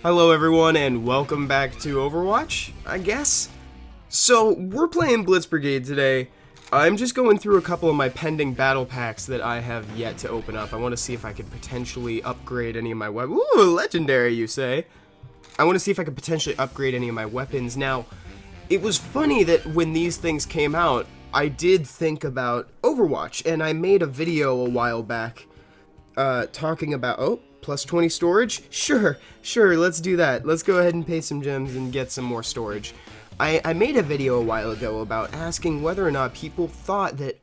Hello everyone and welcome back to Overwatch, I guess? So, we're playing Blitz Brigade today. I'm just going through a couple of my pending battle packs that I have yet to open up. I want to see if I could potentially upgrade any of my weapons. Ooh, legendary, you say? I want to see if I could potentially upgrade any of my weapons. Now, it was funny that when these things came out, I did think about Overwatch, and I made a video a while back talking about... Oh, plus 20 storage? Sure, let's do that. Let's go ahead and pay some gems and get some more storage. I made a video a while ago about asking whether or not people thought that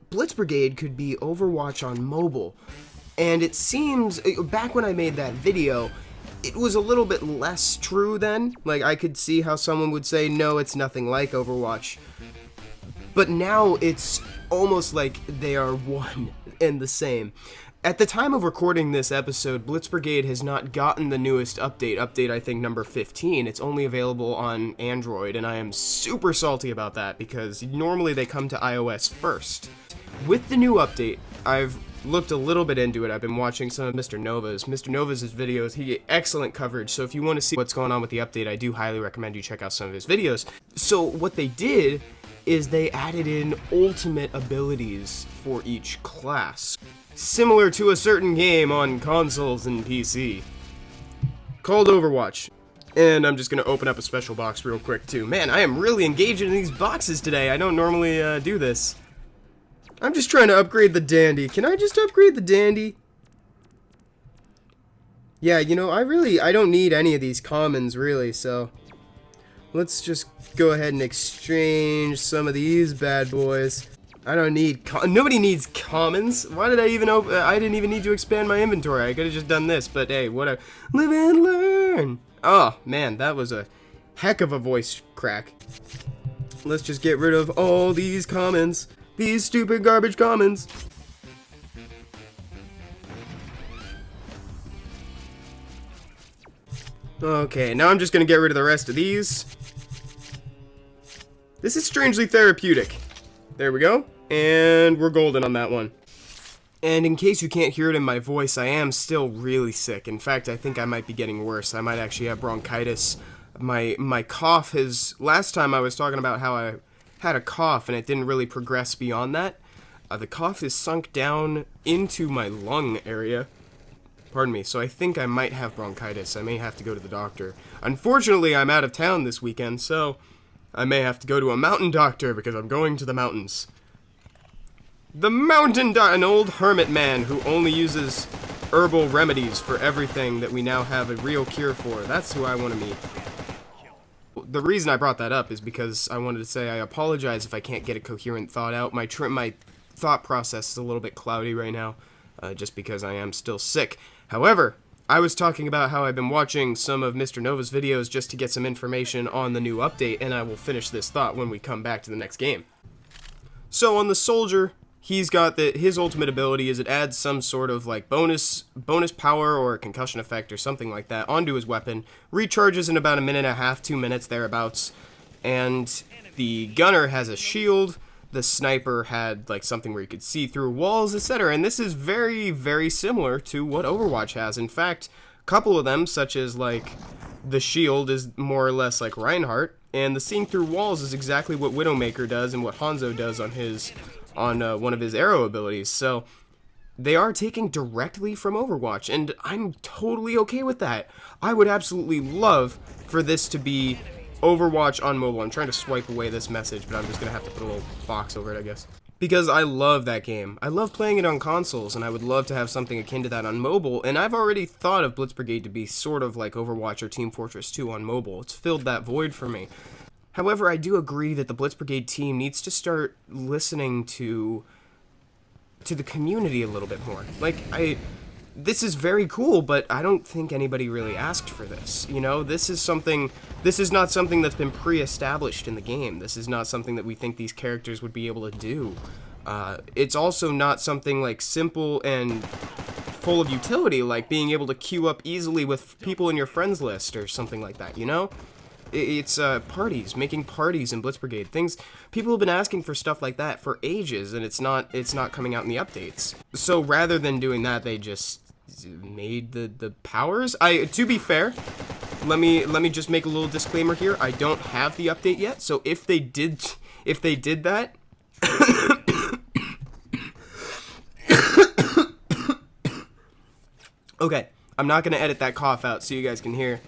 Blitz Brigade could be Overwatch on mobile. And it seems, back when I made that video, it was a little bit less true then. Like, I could see how someone would say, no, it's nothing like Overwatch. But now it's almost like they are one and the same. At the time of recording this episode, Blitz Brigade has not gotten the newest update I think number 15. It's only available on Android, and I am super salty about that because normally they come to iOS first. With the new update, I've looked a little bit into it. I've been watching some of Mr. Nova's videos. He get excellent coverage, so if you want to see what's going on with the update, I do highly recommend you check out some of his videos. So what they did is they added in ultimate abilities for each class, similar to a certain game on consoles and PC, called Overwatch. And I'm just going to open up a special box real quick too. Man, I am really engaging in these boxes today. I don't normally do this. I'm just trying to upgrade the Dandy. Can I just upgrade the Dandy? Yeah, you know, I don't need any of these commons really, so let's just go ahead and exchange some of these bad boys. I don't need nobody needs commons. Why did I even open? I didn't even need to expand my inventory. I could have just done this, but hey, whatever. Live and learn. Oh man, that was a heck of a voice crack. Let's just get rid of all these commons. These stupid garbage commons. Okay, now I'm just gonna get rid of the rest of these. This is strangely therapeutic. There we go. And we're golden on that one. And in case you can't hear it in my voice, I am still really sick. In fact, I think I might be getting worse. I might actually have bronchitis. My cough has... Last time I was talking about how I had a cough and it didn't really progress beyond that. The cough is sunk down into my lung area. Pardon me. So I think I might have bronchitis. I may have to go to the doctor. Unfortunately, I'm out of town this weekend, so I may have to go to a mountain doctor because I'm going to the mountains. The mountain doctor, an old hermit man who only uses herbal remedies for everything that we now have a real cure for. That's who I want to meet. The reason I brought that up is because I wanted to say I apologize if I can't get a coherent thought out. My thought process is a little bit cloudy right now, just because I am still sick. However, I was talking about how I've been watching some of Mr. Nova's videos just to get some information on the new update, and I will finish this thought when we come back to the next game. So on the soldier, he's got his ultimate ability is it adds some sort of like bonus power or a concussion effect or something like that onto his weapon, recharges in about a minute and a half, 2 minutes thereabouts, and the gunner has a shield. The sniper had like something where you could see through walls, etc. And this is very, very similar to what Overwatch has. In fact, a couple of them, such as like the shield, is more or less like Reinhardt, and the seeing through walls is exactly what Widowmaker does and what Hanzo does on one of his arrow abilities. So they are taking directly from Overwatch, and I'm totally okay with that. I would absolutely love for this to be Overwatch on mobile. I'm trying to swipe away this message, but I'm just gonna have to put a little box over it, I guess. Because I love that game. I love playing it on consoles, and I would love to have something akin to that on mobile, and I've already thought of Blitz Brigade to be sort of like Overwatch or Team Fortress 2 on mobile. It's filled that void for me. However, I do agree that the Blitz Brigade team needs to start listening to the community a little bit more. Like, this is very cool, but I don't think anybody really asked for this. You know, this is not something that's been pre-established in the game. This is not something that we think these characters would be able to do. It's also not something like simple and full of utility, like being able to queue up easily with people in your friends list or something like that, you know? It's parties, making parties in Blitz Brigade. People have been asking for stuff like that for ages, and it's not coming out in the updates. So rather than doing that, they just made the powers. To be fair, let me just make a little disclaimer here. I don't have the update yet, so if they did that, okay, I'm not gonna edit that cough out so you guys can hear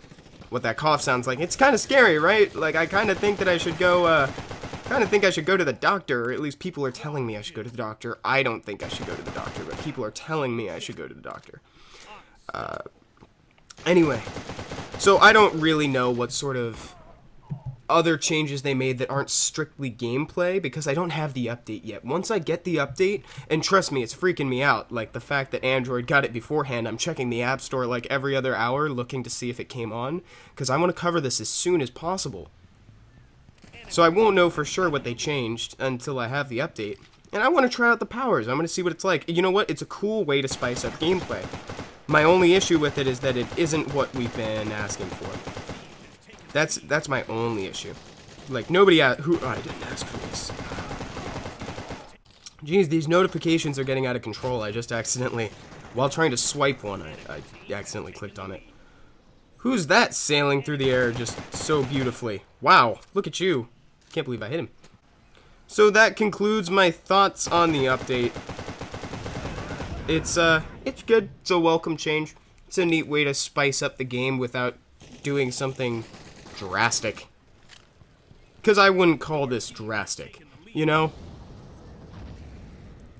what that cough sounds like. It's kind of scary, right? Like, I kind of think that I should go, to the doctor, or at least people are telling me I should go to the doctor. I don't think I should go to the doctor, but people are telling me I should go to the doctor. Anyway, so I don't really know what sort of other changes they made that aren't strictly gameplay, because I don't have the update yet. Once I get the update, and trust me, it's freaking me out, like the fact that Android got it beforehand. I'm checking the App Store like every other hour looking to see if it came on, because I want to cover this as soon as possible. So I won't know for sure what they changed until I have the update. And I want to try out the powers. I'm going to see what it's like. You know what? It's a cool way to spice up gameplay. My only issue with it is that it isn't what we've been asking for. That's my only issue. Like, nobody I didn't ask for this. Jeez, these notifications are getting out of control. I just accidentally, while trying to swipe one, I accidentally clicked on it. Who's that sailing through the air just so beautifully? Wow, look at you. Can't believe I hit him. So that concludes my thoughts on the update. It's good. It's a welcome change. It's a neat way to spice up the game without doing something drastic. Because I wouldn't call this drastic, you know?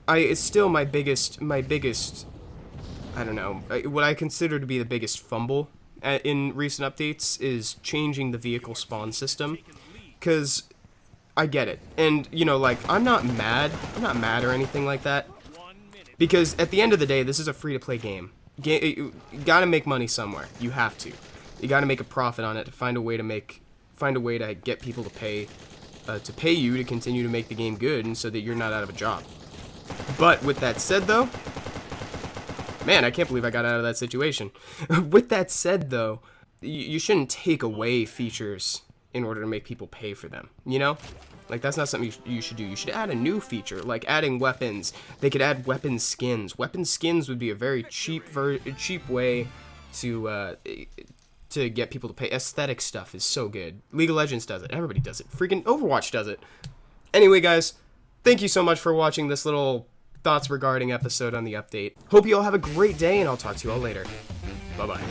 It's still my biggest, I don't know, what I consider to be the biggest fumble in recent updates is changing the vehicle spawn system. Because I get it. And, you know, like, I'm not mad or anything like that. Because at the end of the day, this is a free-to-play game. You gotta make money somewhere. You have to. You gotta make a profit on it to find a way to get people to pay you to continue to make the game good, and so that you're not out of a job. But with that said, though, man, I can't believe I got out of that situation. With that said, though, you shouldn't take away features in order to make people pay for them, you know? Like, that's not something you should do. You should add a new feature, like adding weapons. They could add weapon skins. Weapon skins would be a very cheap way to get people to pay. Aesthetic stuff is so good. League of Legends does it. Everybody does it. Freaking Overwatch does it. Anyway, guys, thank you so much for watching this little thoughts regarding episode on the update. Hope you all have a great day, and I'll talk to you all later. Bye-bye.